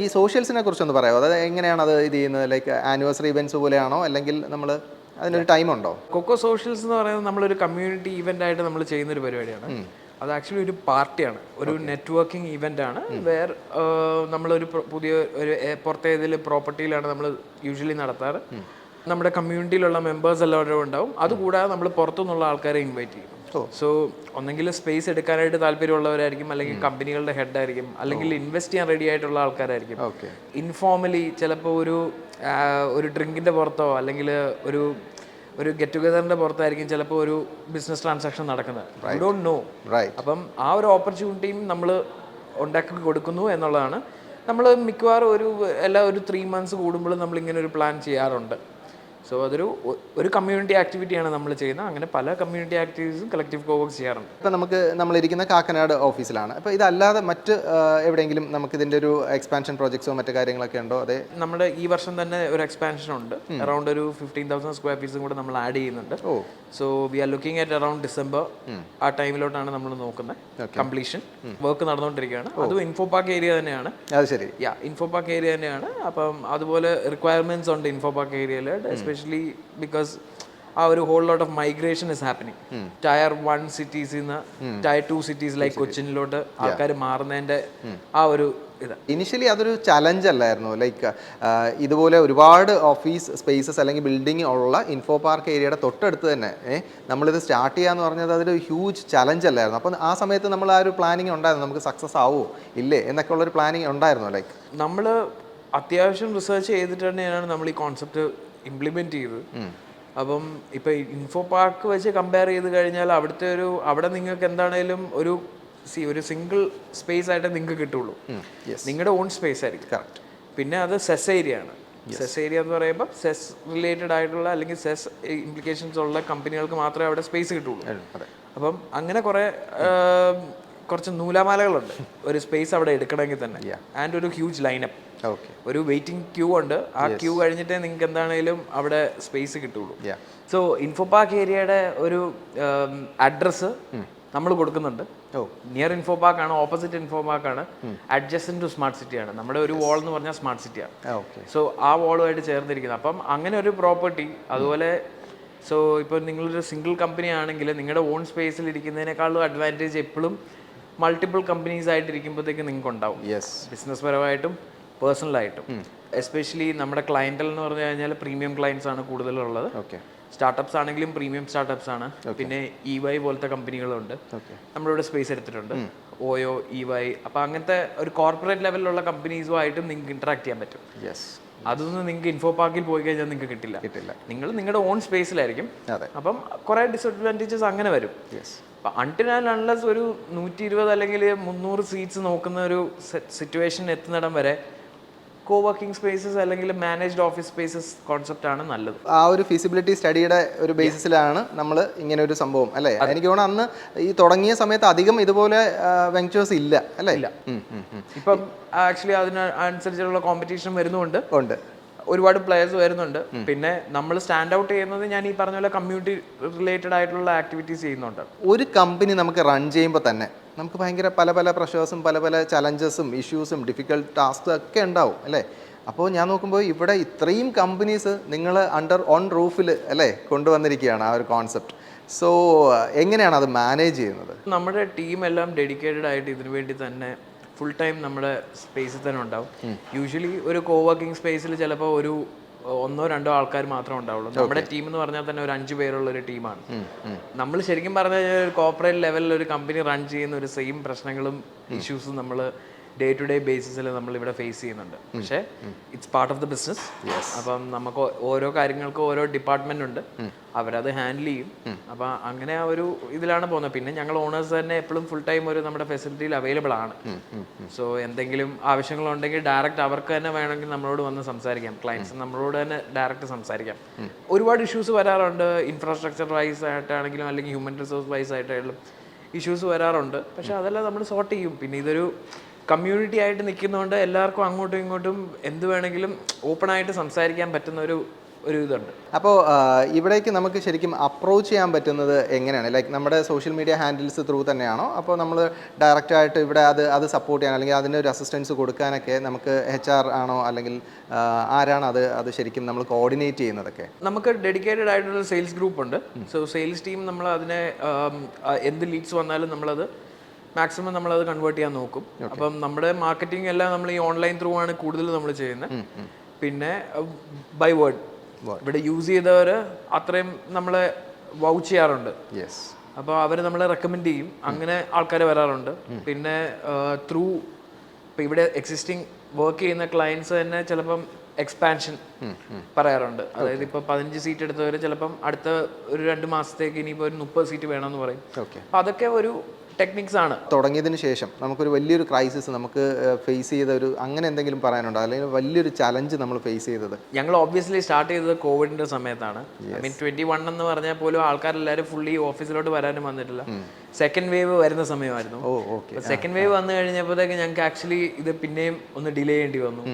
ഈ സോഷ്യൽസിനെ കുറിച്ചൊന്ന് പറയാമോ? അതായത് എങ്ങനെയാണ് അത് ഇത് ചെയ്യുന്നത്? ലൈക്ക് ആനിവേഴ്സറി ഇവന്റ്സ് പോലെയാണോ? അല്ലെങ്കിൽ നമ്മൾ അതിനൊരു ടൈമുണ്ടോ? കൊക്കോ സോഷ്യൽസ് എന്ന് പറയുന്നത് നമ്മളൊരു കമ്മ്യൂണിറ്റി ഇവന്റ് ആയിട്ട് നമ്മൾ ചെയ്യുന്ന ഒരു പരിപാടിയാണ്. അത് ആക്ച്വലി ഒരു പാർട്ടിയാണ്, ഒരു നെറ്റ്വർക്കിംഗ് ഇവന്റ് ആണ്. വേറെ നമ്മളൊരു പുതിയ ഒരു പുറത്തേതിൽ പ്രോപ്പർട്ടിയിലാണ് നമ്മൾ യൂഷ്വലി നടത്താറ്. നമ്മുടെ കമ്മ്യൂണിറ്റിയിലുള്ള മെമ്പേഴ്സ് എല്ലാവരും ഉണ്ടാവും. അതുകൂടാതെ നമ്മൾ പുറത്തുനിന്നുള്ള ആൾക്കാരെ ഇൻവൈറ്റ് ചെയ്യും. സോ ഒന്നെങ്കിൽ സ്പേസ് എടുക്കാനായിട്ട് താല്പര്യമുള്ളവരായിരിക്കും, അല്ലെങ്കിൽ കമ്പനികളുടെ ഹെഡായിരിക്കും, അല്ലെങ്കിൽ ഇൻവെസ്റ്റ് ചെയ്യാൻ റെഡി ആയിട്ടുള്ള ആൾക്കാരായിരിക്കും. ഇൻഫോർമലി ചിലപ്പോൾ ഒരു ഡ്രിങ്കിൻ്റെ പുറത്തോ അല്ലെങ്കിൽ ഒരു ഒരു ഗെറ്റ് ടുഗദറിൻ്റെ പുറത്തായിരിക്കും ചിലപ്പോൾ ഒരു ബിസിനസ് ട്രാൻസാക്ഷൻ നടക്കുന്നത്. I don't know. അപ്പം ആ ഒരു ഓപ്പർച്യൂണിറ്റിയും നമ്മൾ ഉണ്ടാക്കി കൊടുക്കുന്നു എന്നുള്ളതാണ്. നമ്മൾ മിക്കവാറും ഒരു 3 months കൂടുമ്പോഴും നമ്മളിങ്ങനെ ഒരു പ്ലാൻ ചെയ്യാറുണ്ട്. സോ ഒരു കമ്മ്യൂണിറ്റി ആക്ടിവിറ്റിയാണ് നമ്മൾ ചെയ്യുന്നത്. അങ്ങനെ പല കമ്മ്യൂണിറ്റി ആക്ടിവിറ്റീസും കളക്റ്റീവ് കോവർക്സ് ചെയ്യാറുണ്ട്. ഇപ്പം നമ്മളിരിക്കുന്ന കാക്കനാട് ഓഫീസിലാണ്. അപ്പോൾ ഇതല്ലാതെ മറ്റ് എവിടെയെങ്കിലും നമുക്കിതിൻ്റെ ഒരു എക്സ്പാൻഷൻ പ്രോജക്ട്സോ മറ്റു കാര്യങ്ങളൊക്കെ ഉണ്ടോ? അതെ, നമ്മുടെ ഈ വർഷം തന്നെ ഒരു എക്സ്പാൻഷൻ ഉണ്ട്. അറൗണ്ട് ഒരു 15,000 സ്ക്വയർ ഫീറ്റും കൂടെ നമ്മൾ ആഡ് ചെയ്യുന്നുണ്ട്. So we are looking at around December. ആ ടൈമിലോട്ടാണ് നമ്മൾ നോക്കുന്നത്. കംപ്ലീഷൻ വർക്ക് നടന്നുകൊണ്ടിരിക്കുകയാണ്. അതും ഇൻഫോ പാർക്ക് ഏരിയ തന്നെയാണ്. അത് ശരി, ഇൻഫോ പാർക്ക് ഏരിയ തന്നെയാണ്. അപ്പം അതുപോലെ റിക്വയർമെന്റ്സ് ഉണ്ട് ഇൻഫോ പാർക്ക് ഏരിയയിൽ, എസ്പെഷ്യലി ബിക്കോസ് ആ ഒരു whole lot of migration is happening. Tier 1 സിറ്റീസിൽ നിന്ന് ടയർ 2 സിറ്റീസ് ലൈക്ക് കൊച്ചിനിലോട്ട് ആൾക്കാർ മാറുന്നതിന്റെ ആ ഒരു ഇനിഷ്യലി അതൊരു ചലഞ്ച് അല്ലായിരുന്നു? ലൈക്ക് ഇതുപോലെ ഒരുപാട് ഓഫീസ് സ്പേസസ് അല്ലെങ്കിൽ ബിൽഡിംഗ് ഉള്ള ഇൻഫോ പാർക്ക് ഏരിയയുടെ തൊട്ടടുത്ത് തന്നെ നമ്മളിത് സ്റ്റാർട്ട് ചെയ്യാന്ന് പറഞ്ഞത് അതൊരു ഹ്യൂജ് ചലഞ്ച് അല്ലായിരുന്നു? അപ്പം ആ സമയത്ത് നമ്മൾ ആ ഒരു പ്ലാനിങ് ഉണ്ടായിരുന്നു, നമുക്ക് സക്സസ് ആവുമോ ഇല്ലേ എന്നൊക്കെ ഉള്ളൊരു പ്ലാനിങ് ഉണ്ടായിരുന്നു? ലൈക്ക് നമ്മൾ അത്യാവശ്യം റിസർച്ച് ചെയ്തിട്ട് തന്നെയാണ് നമ്മൾ ഈ കോൺസെപ്റ്റ് ഇംപ്ലിമെന്റ് ചെയ്തത്. അപ്പം ഇപ്പം ഇൻഫോ പാർക്ക് വെച്ച് കമ്പയർ ചെയ്ത് കഴിഞ്ഞാൽ അവിടെ നിങ്ങൾക്ക് എന്താണേലും ഒരു സിംഗിൾ സ്പേസ് ആയിട്ട് നിങ്ങൾക്ക് കിട്ടുള്ളൂ. നിങ്ങളുടെ ഓൺ സ്പേസ് ആയിരിക്കും. കറക്റ്റ്. പിന്നെ അത് സെസ് ഏരിയ ആണ്. സെസ് ഏരിയ എന്ന് പറയുമ്പോൾ സെസ് റിലേറ്റഡ് ആയിട്ടുള്ള അല്ലെങ്കിൽ സെസ് ഇംപ്ലിക്കേഷൻസ് ഉള്ള കമ്പനികൾക്ക് മാത്രമേ അവിടെ സ്പേസ് കിട്ടുള്ളൂ. അപ്പം അങ്ങനെ കുറച്ച് നൂലാമാലകളുണ്ട് ഒരു സ്പേസ് അവിടെ എടുക്കണമെങ്കിൽ തന്നെ. ആൻഡ് ഒരു ഹ്യൂജ് ലൈനപ്പ്, ഒരു വെയിറ്റിംഗ് ക്യൂ ഉണ്ട്. ആ ക്യൂ കഴിഞ്ഞിട്ടേ നിങ്ങൾക്ക് എന്താണേലും അവിടെ സ്പേസ് കിട്ടുള്ളൂ. സോ ഇൻഫോ പാർക്ക് ഏരിയയുടെ ഒരു അഡ്രസ്സ് നമ്മൾ കൊടുക്കുന്നുണ്ട്. നിയർ ഇൻഫോ പാർക്ക് ആണ്, ഓപ്പോസിറ്റ് ഇൻഫോ പാർക്ക് ആണ്, അഡ്ജസ്റ്റന്റ് ടു സ്മാർട്ട് സിറ്റി ആണ്. നമ്മുടെ ഒരു വാൾ എന്ന് പറഞ്ഞാൽ സ്മാർട്ട് സിറ്റിയാണ്. സോ ആ വാളുമായിട്ട് ചേർന്നിരിക്കുന്നത്. അപ്പം അങ്ങനെ ഒരു പ്രോപ്പർട്ടി. അതുപോലെ സോ ഇപ്പോൾ നിങ്ങളൊരു സിംഗിൾ കമ്പനി ആണെങ്കിൽ നിങ്ങളുടെ ഓൺ സ്പേസിൽ ഇരിക്കുന്നതിനേക്കാളും അഡ്വാൻറ്റേജ് എപ്പോഴും മൾട്ടിപ്പിൾ കമ്പനീസ് ആയിട്ട് ഇരിക്കുമ്പോഴത്തേക്ക് നിങ്ങൾക്ക് ഉണ്ടാവും, ബിസിനസ് പരമായിട്ടും പേഴ്സണലായിട്ടും. എസ്പെഷ്യലി നമ്മുടെ ക്ലയൻറ്റൽ എന്ന് പറഞ്ഞു കഴിഞ്ഞാൽ പ്രീമിയം ക്ലയൻസ് ആണ് കൂടുതലുള്ളത്. സ്റ്റാർട്ടപ്സ് ആണെങ്കിലും പ്രീമിയം സ്റ്റാർട്ടപ്സ് ആണ്. പിന്നെ EY പോലത്തെ കമ്പനികളുണ്ട്, നമ്മളിവിടെ സ്പേസ് എടുത്തിട്ടുണ്ട്. ഓയോ, EY. അപ്പം അങ്ങനത്തെ ഒരു കോർപ്പറേറ്റ് ലെവലിലുള്ള കമ്പനീസുമായിട്ടും നിങ്ങൾക്ക് ഇന്ററാക്ട് ചെയ്യാൻ പറ്റും. അതൊന്നും നിങ്ങൾക്ക് ഇൻഫോ പാർക്കിൽ പോയി കഴിഞ്ഞാൽ നിങ്ങൾക്ക് കിട്ടില്ല. നിങ്ങളുടെ ഓൺ സ്പേസിലായിരിക്കും. അപ്പം കുറേ ഡിസഡ്വാൻറ്റേജസ് അങ്ങനെ വരും. അപ്പം അൺടിൽ ആൻഡ് അൺലെസ് ഒരു 120 അല്ലെങ്കിൽ 300 സീറ്റ്സ് നോക്കുന്ന ഒരു സിറ്റുവേഷൻ എത്തുന്നിടം വരെ കോവർക്കിംഗ് സ്പേസസ് അല്ലെങ്കിൽ മാനേജ്ഡ് ഓഫീസ് സ്പേസസ് കോൺസെപ്റ്റ് ആണ് നല്ലത്. ആ ഒരു ഫീസിബിലിറ്റി സ്റ്റഡിയുടെ ഒരു ബേസിസിലാണ് നമ്മൾ ഇങ്ങനെ ഒരു സംഭവം അല്ലേ? എനിക്ക് തോന്നുന്നു അന്ന് ഈ തുടങ്ങിയ സമയത്ത് അധികം ഇതുപോലെ വെഞ്ചേഴ്സ് ഇല്ല അല്ലേ? ഇല്ല. ഇപ്പം ആക്ച്വലി അതിനനുസരിച്ചുള്ള കോമ്പറ്റീഷൻ വരുന്നുണ്ട്, ഒരുപാട് പ്ലേയേഴ്സ് വരുന്നുണ്ട്. പിന്നെ നമ്മൾ സ്റ്റാൻഡ് ഔട്ട് ചെയ്യുന്നത് ഞാൻ ഈ പറഞ്ഞ പോലെ കമ്മ്യൂണിറ്റി റിലേറ്റഡ് ആയിട്ടുള്ള ആക്ടിവിറ്റീസ് ചെയ്യുന്നുണ്ട്. ഒരു കമ്പനി നമുക്ക് റൺ ചെയ്യുമ്പോൾ തന്നെ നമുക്ക് ഭയങ്കര പല പ്രഷേഴ്സും പല ചലഞ്ചസും ഇഷ്യൂസും ഡിഫിക്കൽട്ട് ടാസ്കും ഒക്കെ ഉണ്ടാവും അല്ലേ? അപ്പോൾ ഞാൻ നോക്കുമ്പോൾ ഇവിടെ ഇത്രയും കമ്പനീസ് നിങ്ങൾ ഓൺ റൂഫിൽ അല്ലേ കൊണ്ടുവന്നിരിക്കുകയാണ് ആ ഒരു കോൺസെപ്റ്റ്. സോ എങ്ങനെയാണ് അത് മാനേജ് ചെയ്യുന്നത്? നമ്മുടെ ടീം എല്ലാം ഡെഡിക്കേറ്റഡ് ആയിട്ട് ഇതിനു വേണ്ടി തന്നെ ഫുൾ ടൈം നമ്മുടെ സ്പേസിൽ തന്നെ ഉണ്ടാവും. യൂഷ്വലി ഒരു കോവർക്കിംഗ് സ്പേസിൽ ചിലപ്പോൾ ഒരു 1-2 ആൾക്കാർ മാത്രമേ ഉണ്ടാവുള്ളൂ. നമ്മുടെ ടീം എന്ന് പറഞ്ഞാൽ തന്നെ ഒരു 5 പേരുള്ള ഒരു ടീമാണ്. നമ്മൾ ശരിക്കും പറഞ്ഞാൽ ഒരു കോർപ്പറേറ്റ് ലെവലിൽ ഒരു കമ്പനി റൺ ചെയ്യുന്ന ഒരു സെയിം പ്രശ്നങ്ങളും ഇഷ്യൂസും നമ്മൾ ഡേ ടു ഡേ ബേസിസിൽ നമ്മൾ ഇവിടെ ഫേസ് ചെയ്യുന്നുണ്ട്. പക്ഷേ it's part of the business. അപ്പം നമുക്ക് ഓരോ കാര്യങ്ങൾക്കും ഓരോ ഡിപ്പാർട്ട്മെന്റ് ഉണ്ട്, അവരത് ഹാൻഡിൽ ചെയ്യും. അപ്പം അങ്ങനെ ആ ഒരു ഇതിലാണ് പോകുന്നത്. പിന്നെ ഞങ്ങൾ ഓണേഴ്സ് തന്നെ എപ്പോഴും ഫുൾ ടൈം നമ്മുടെ ഫെസിലിറ്റിയിൽ അവൈലബിൾ ആണ്. സോ എന്തെങ്കിലും ആവശ്യങ്ങളുണ്ടെങ്കിൽ ഡയറക്റ്റ് അവർക്ക് തന്നെ വേണമെങ്കിൽ നമ്മളോട് വന്ന് സംസാരിക്കാം. ക്ലയൻസ് നമ്മളോട് തന്നെ ഡയറക്റ്റ് സംസാരിക്കാം. ഒരുപാട് ഇഷ്യൂസ് വരാറുണ്ട്, ഇൻഫ്രാസ്ട്രക്ചർ വൈസ് ആയിട്ടാണെങ്കിലും അല്ലെങ്കിൽ ഹ്യൂമൻ റിസോഴ്സ് വൈസ് ആയിട്ടായാലും ഇഷ്യൂസ് വരാറുണ്ട്. പക്ഷെ അതെല്ലാം നമ്മൾ സോർട്ട് ചെയ്യും. പിന്നെ ഇതൊരു കമ്മ്യൂണിറ്റി ആയിട്ട് നിൽക്കുന്നതുകൊണ്ട് എല്ലാവർക്കും അങ്ങോട്ടും ഇങ്ങോട്ടും എന്ത് വേണമെങ്കിലും ഓപ്പൺ ആയിട്ട് സംസാരിക്കാൻ പറ്റുന്ന ഒരു ഒരു ഇതുണ്ട്. അപ്പോൾ ഇവിടേക്ക് നമുക്ക് ശരിക്കും അപ്രോച്ച് ചെയ്യാൻ പറ്റുന്നത് എങ്ങനെയാണ്? ലൈക്ക് നമ്മുടെ സോഷ്യൽ മീഡിയ ഹാൻഡിൽസ് ത്രൂ തന്നെയാണോ? അപ്പോൾ നമ്മൾ ഡയറക്റ്റായിട്ട് ഇവിടെ അത് സപ്പോർട്ട് ചെയ്യാൻ അല്ലെങ്കിൽ അതിനൊരു അസിസ്റ്റൻസ് കൊടുക്കാനൊക്കെ നമുക്ക് HR ആണോ അല്ലെങ്കിൽ ആരാണ് അത് ശരിക്കും നമ്മൾ കോർഡിനേറ്റ് ചെയ്യുന്നതൊക്കെ? നമുക്ക് ഡെഡിക്കേറ്റഡ് ആയിട്ടുള്ള സെയിൽസ് ഗ്രൂപ്പ് ഉണ്ട്. സോ സെയിൽസ് ടീം നമ്മൾ അതിനെ എന്ത് ലീഡ്സ് വന്നാലും നമ്മളത് മാക്സിമം നമ്മളത് കൺവേർട്ട് ചെയ്യാൻ നോക്കും. അപ്പം നമ്മുടെ മാർക്കറ്റിംഗ് എല്ലാം നമ്മൾ ഈ ഓൺലൈൻ ത്രൂ ആണ് കൂടുതൽ നമ്മൾ ചെയ്യുന്നത്. പിന്നെ ബൈ വേർഡ് ഇവിടെ യൂസ് ചെയ്തവർ അത്രയും നമ്മളെ വൗച്ച് ചെയ്യാറുണ്ട്. അപ്പോൾ അവർ നമ്മളെ റെക്കമെൻഡ് ചെയ്യും, അങ്ങനെ ആൾക്കാർ വരാറുണ്ട്. പിന്നെ ത്രൂ ഇപ്പം ഇവിടെ എക്സിസ്റ്റിംഗ് വർക്ക് ചെയ്യുന്ന ക്ലയൻസ് തന്നെ ചിലപ്പം എക്സ്പാൻഷൻ പറയാറുണ്ട്. അതായത് ഇപ്പോൾ 15 സീറ്റ് എടുത്തവർ ചിലപ്പം അടുത്ത ഒരു 2 മാസത്തേക്ക് ഇനിയിപ്പോൾ ഒരു 30 സീറ്റ് വേണമെന്ന് പറയും. അപ്പോൾ അതൊക്കെ ഒരു ടെക്നിക്സ് ആണ്. തുടങ്ങിയതിന് ശേഷം നമുക്കൊരു വലിയൊരു ക്രൈസിസ് നമുക്ക് ഫേസ് ചെയ്ത ഒരു അങ്ങനെ എന്തെങ്കിലും പറയാനുണ്ടോ, അല്ലെങ്കിൽ വലിയൊരു ചലഞ്ച് നമ്മൾ ഫേസ് ചെയ്തത്? ഞങ്ങൾ ഒബ്വിയസ്ലി സ്റ്റാർട്ട് ചെയ്തത് കോവിഡിന്റെ സമയത്താണ്. ഐ മീൻ 21 എന്ന് പറഞ്ഞാൽ പോലും ആൾക്കാരെല്ലാവരും ഫുള്ളി ഓഫീസിലോട്ട് വരാനും വന്നിട്ടില്ല. സെക്കൻഡ് വേവ് വരുന്ന സമയമായിരുന്നു. സെക്കൻഡ് വേവ് വന്നു കഴിഞ്ഞപ്പോഴത്തേക്ക് ഞങ്ങൾക്ക് ആക്ച്വലി ഇത് പിന്നെയും ഒന്ന് ഡിലേ ചെയ്യേണ്ടി വന്നു,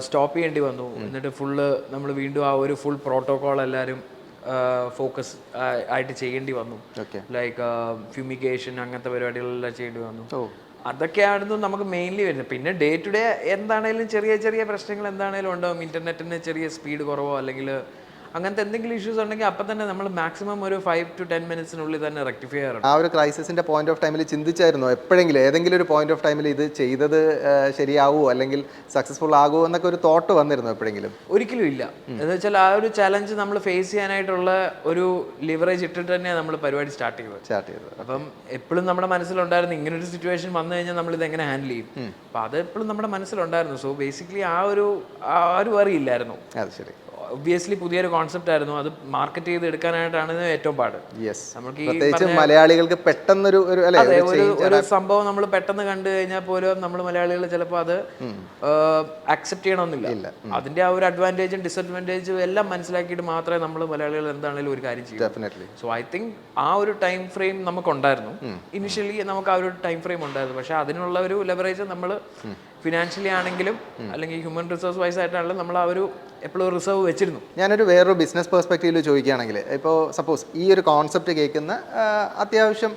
സ്റ്റോപ്പ് ചെയ്യേണ്ടി വന്നു. എന്നിട്ട് ഫുള്ള് നമ്മൾ വീണ്ടും ആ ഒരു ഫുൾ പ്രോട്ടോകോൾ എല്ലാവരും ഫോക്കസ് ആയിട്ട് ചെയ്യേണ്ടി വന്നു. ലൈക്ക് ഫ്യൂമിഗേഷൻ അങ്ങനത്തെ പരിപാടികളെല്ലാം ചെയ്യേണ്ടി വന്നു. അതൊക്കെയായിരുന്നു നമുക്ക് മെയിൻലി വരുന്നത്. പിന്നെ ഡേ ടു ഡേ എന്താണേലും ചെറിയ ചെറിയ പ്രശ്നങ്ങൾ എന്താണേലും ഉണ്ടാവും. ഇന്റർനെറ്റിന് ചെറിയ സ്പീഡ് കുറവോ അല്ലെങ്കിൽ അങ്ങനത്തെ എന്തെങ്കിലും ഇഷ്യൂസ് ഉണ്ടെങ്കിൽ അപ്പം തന്നെ നമ്മൾ മാക്സിമം ഒരു 5 to 10 മിനിറ്റ്സിനുള്ളിൽ തന്നെ റെക്ടിഫൈ ചെയ്യാറുണ്ട്. ആ ഒരു ക്രൈസിസിന്റെ പോയിന്റ് ഓഫ് ടൈമിൽ ചിന്തിച്ചായിരുന്നോ എപ്പോഴെങ്കിലും ഏതെങ്കിലും ഒരു പോയിന്റ് ഓഫ് ടൈമിൽ ഇത് ചെയ്തത് ശരിയാവുമോ അല്ലെങ്കിൽ സക്സസ്ഫുൾ ആകുമോ എന്നൊക്കെ ഒരു തോട്ട് വന്നിരുന്നോ എപ്പോഴെങ്കിലും? ഒരിക്കലും ഇല്ല. എന്ന് വെച്ചാൽ ആ ഒരു ചലഞ്ച് നമ്മൾ ഫേസ് ചെയ്യാനായിട്ടുള്ള ഒരു ലിവറേജ് ഇട്ടിട്ട് തന്നെയാണ് നമ്മൾ പരിപാടി സ്റ്റാർട്ട് ചെയ്തത്. അപ്പം എപ്പോഴും നമ്മുടെ മനസ്സിലുണ്ടായിരുന്നു ഇങ്ങനൊരു സിറ്റുവേഷൻ വന്നു കഴിഞ്ഞാൽ നമ്മൾ ഇത് എങ്ങനെ ഹാൻഡിൽ ചെയ്യും. അപ്പം അത് എപ്പോഴും നമ്മുടെ മനസ്സിലുണ്ടായിരുന്നു. സോ ബേസിക്കലി ആ ഒരു വറി ഇല്ലായിരുന്നു. അത് ശരി. ഒബ്വിയസ്ലി പുതിയൊരു കോൺസെപ്റ്റ് ആയിരുന്നു, അത് മാർക്കറ്റ് ചെയ്ത് എടുക്കാനായിട്ടാണ് ഏറ്റവും പാട്. നമുക്ക് മലയാളികൾക്ക് പെട്ടെന്നൊരു ഒരു സംഭവം നമ്മൾ പെട്ടെന്ന് കണ്ടു കഴിഞ്ഞാൽ പോലും നമ്മൾ മലയാളികൾ ചിലപ്പോൾ അത് അക്സെപ്റ്റ് ചെയ്യണമെന്നില്ല. അതിന്റെ ആ ഒരു അഡ്വാൻറ്റേജും ഡിസഡ്വാൻറ്റേജും എല്ലാം മനസ്സിലാക്കിയിട്ട് മാത്രമേ നമ്മൾ മലയാളികൾ എന്താണെങ്കിലും ഒരു കാര്യം ചെയ്യും. സോ ഐ തിങ്ക് ആ ഒരു ടൈം ഫ്രെയിം നമുക്കുണ്ടായിരുന്നു. ഇനിഷ്യലി നമുക്ക് ആ ഒരു ടൈം ഫ്രെയിം ഉണ്ടായിരുന്നു. പക്ഷെ അതിനുള്ള ഒരു ലെവറേജ് നമ്മൾ ഫിനാൻഷ്യലി ആണെങ്കിലും അല്ലെങ്കിൽ ഹ്യൂമൻ റിസോഴ്സ് വൈസ് ആയിട്ടാണെങ്കിലും നമ്മൾ ആ ഒരു എപ്പോഴും റിസർവ് വെച്ചിരുന്നു. ഞാനൊരു വേറൊരു ബിസിനസ് പെർസ്പെക്റ്റീവിൽ ചോദിക്കുകയാണെങ്കിൽ, ഇപ്പോൾ സപ്പോസ് ഈ ഒരു കോൺസെപ്റ്റ് കേൾക്കുന്ന അത്യാവശ്യം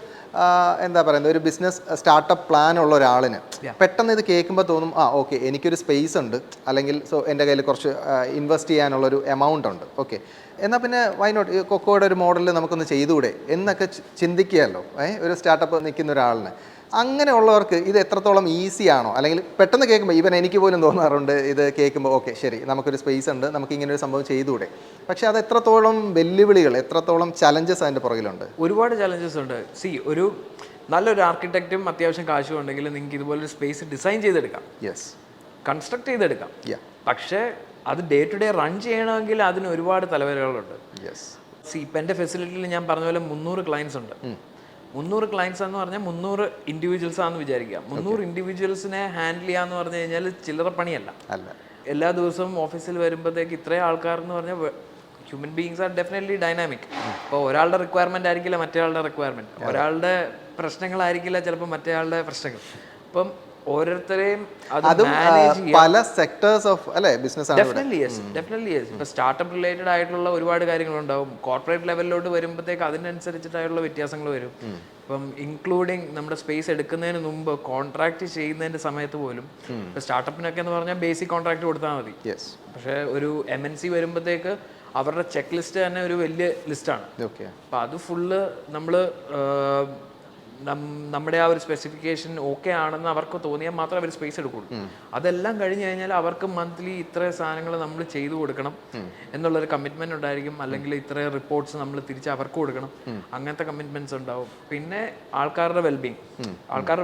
എന്താ പറയുന്നത് ഒരു ബിസിനസ് സ്റ്റാർട്ടപ്പ് പ്ലാൻ ഉള്ള ഒരാളിന് പെട്ടെന്ന് ഇത് കേൾക്കുമ്പോൾ തോന്നും ഓക്കെ എനിക്കൊരു സ്പേസ് ഉണ്ട്, അല്ലെങ്കിൽ എൻ്റെ കയ്യിൽ കുറച്ച് ഇൻവെസ്റ്റ് ചെയ്യാനുള്ളൊരു എമൗണ്ട് ഉണ്ട്, ഓക്കെ എന്നാൽ പിന്നെ വൈ നോട്ട് കൊക്കോയുടെ ഒരു മോഡലിൽ നമുക്കൊന്ന് ചെയ്തുകൂടെ എന്നൊക്കെ ചിന്തിക്കുകയല്ലോ ഒരു സ്റ്റാർട്ടപ്പ് നിൽക്കുന്ന ഒരാളിന്. അങ്ങനെയുള്ളവർക്ക് ഇത് എത്രത്തോളം ഈസി ആണോ, അല്ലെങ്കിൽ പെട്ടെന്ന് കേൾക്കുമ്പോൾ ഈവൻ എനിക്ക് പോലും തോന്നാറുണ്ട് ഇത് കേൾക്കുമ്പോൾ ഓക്കെ ശരി നമുക്കൊരു സ്പേസ് ഉണ്ട്, നമുക്ക് ഇങ്ങനെ ഒരു സംഭവം ചെയ്തുകൂടെ. പക്ഷെ അത് എത്രത്തോളം വെല്ലുവിളികൾ, എത്രത്തോളം ചലഞ്ചസ് അതിൻ്റെ പുറകിലുണ്ട്? ഒരുപാട് ചലഞ്ചസ് ഉണ്ട്. ഒരു നല്ലൊരു ആർക്കിടെക്റ്റും അത്യാവശ്യം കാശും ഉണ്ടെങ്കിൽ നിങ്ങൾക്ക് ഇതുപോലൊരു സ്പേസ് ഡിസൈൻ ചെയ്തെടുക്കാം, കൺസ്ട്രക്ട് ചെയ്തെടുക്കാം. പക്ഷേ അത് ഡേ ടു ഡേ റൺ ചെയ്യണമെങ്കിൽ അതിന് ഒരുപാട് തലവരകളുണ്ട്. ഇപ്പം എൻ്റെ ഫെസിലിറ്റിയിൽ ഞാൻ പറഞ്ഞ പോലെ 300 ക്ലയൻസ് ഉണ്ട്. 300 ക്ലയൻസ് എന്ന് പറഞ്ഞാൽ 300 ഇൻഡിവിജ്വൽസ് ആണെന്ന് വിചാരിക്കുക. 300 ഇൻഡിവിജ്വൽസിനെ ഹാൻഡിൽ ചെയ്യാന്ന് പറഞ്ഞു കഴിഞ്ഞാൽ ചില്ലറ പണിയല്ല. എല്ലാ ദിവസവും ഓഫീസിൽ വരുമ്പോഴത്തേക്ക് ഇത്രയും ആൾക്കാർ എന്ന് പറഞ്ഞാൽ human beings R definitely dynamic. ഇപ്പോൾ ഒരാളുടെ റിക്വയർമെന്റ് ആയിരിക്കില്ല മറ്റേയാളുടെ റിക്വയർമെന്റ്, ഒരാളുടെ പ്രശ്നങ്ങളായിരിക്കില്ല ചിലപ്പോൾ മറ്റേയാളുടെ പ്രശ്നങ്ങൾ. അപ്പം ഓരോരുത്തരെയും പല സെക്ടേഴ്സ് ഓഫ് അല്ലേ ബിസിനസ് ആണ്. ഡെഫിനറ്റ്ലി ഇപ്പൊ സ്റ്റാർട്ടപ്പ് റിലേറ്റഡ് ആയിട്ടുള്ള ഒരുപാട് കാര്യങ്ങളുണ്ടാവും. കോർപ്പറേറ്റ് ലെവലിലോട്ട് വരുമ്പോഴത്തേക്ക് അതിനനുസരിച്ചിട്ടായിട്ടുള്ള വ്യത്യാസങ്ങൾ വരും. ഇപ്പം ഇൻക്ലൂഡിങ് നമ്മുടെ സ്പേസ് എടുക്കുന്നതിന് മുമ്പ് കോൺട്രാക്ട് ചെയ്യുന്നതിന്റെ സമയത്ത് പോലും ഇപ്പൊ സ്റ്റാർട്ടപ്പിനൊക്കെ എന്ന് പറഞ്ഞാൽ ബേസിക് കോൺട്രാക്ട് കൊടുത്താൽ മതി. പക്ഷെ ഒരു MNC വരുമ്പോഴത്തേക്ക് അവരുടെ ചെക്ക് ലിസ്റ്റ് തന്നെ ഒരു വലിയ ലിസ്റ്റാണ്. അപ്പൊ അത് ഫുള്ള് നമ്മള് നമ്മുടെ ആ ഒരു സ്പെസിഫിക്കേഷൻ ഓക്കെ ആണെന്ന് അവർക്ക് തോന്നിയാൽ മാത്രമേ അവർ സ്പേസ് എടുക്കുള്ളൂ. അതെല്ലാം കഴിഞ്ഞ് കഴിഞ്ഞാൽ അവർക്ക് മന്ത്ലി ഇത്ര സാധനങ്ങൾ നമ്മൾ ചെയ്തു കൊടുക്കണം എന്നുള്ളൊരു കമ്മിറ്റ്മെന്റ് ഉണ്ടായിരിക്കും. അല്ലെങ്കിൽ ഇത്ര റിപ്പോർട്ട്സ് നമ്മൾ തിരിച്ച് അവർക്ക് കൊടുക്കണം, അങ്ങനത്തെ കമ്മിറ്റ്മെന്റ്സ് ഉണ്ടാവും. പിന്നെ ആൾക്കാരുടെ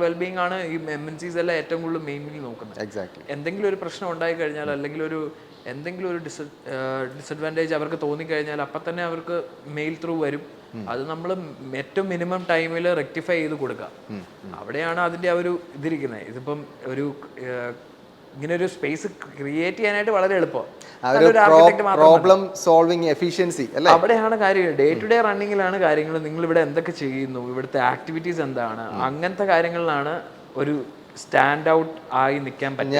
വെൽബീങ് ആണ് ഈ MNCs എല്ലാം ഏറ്റവും കൂടുതൽ മെയിൻലി നോക്കുന്നത്. എന്തെങ്കിലും ഒരു പ്രശ്നം ഉണ്ടായി കഴിഞ്ഞാൽ അല്ലെങ്കിൽ എന്തെങ്കിലും ഒരു ഡിസഡ്വാൻറ്റേജ് അവർക്ക് തോന്നിക്കഴിഞ്ഞാൽ അപ്പം തന്നെ അവർക്ക് മെയിൽ ത്രൂ വരും. അത് നമ്മൾ ഏറ്റവും മിനിമം ടൈമിൽ റെക്ടിഫൈ ചെയ്ത് കൊടുക്കുക. അവിടെയാണ് അതിൻ്റെ ആ ഒരു ഇതിരിക്കുന്നത്. ഇതിപ്പം ഇങ്ങനെ ഒരു സ്പേസ് ക്രിയേറ്റ് ചെയ്യാനായിട്ട് വളരെ എളുപ്പമാണ്. പ്രോബ്ലം സോൾവിങ് എഫിഷ്യൻസി അല്ലേ, അവിടെയാണ് കാര്യം. ഡേ ടു ഡേ റണ്ണിങ്ങിലാണ് കാര്യങ്ങൾ. നിങ്ങൾ ഇവിടെ എന്തൊക്കെ ചെയ്യുന്നു, ഇവിടുത്തെ ആക്ടിവിറ്റീസ് എന്താണ്, അങ്ങനത്തെ കാര്യങ്ങളിലാണ് ഒരു സ്റ്റാൻഡ് ഔട്ട് ആയി നിൽക്കാൻ പറ്റുക.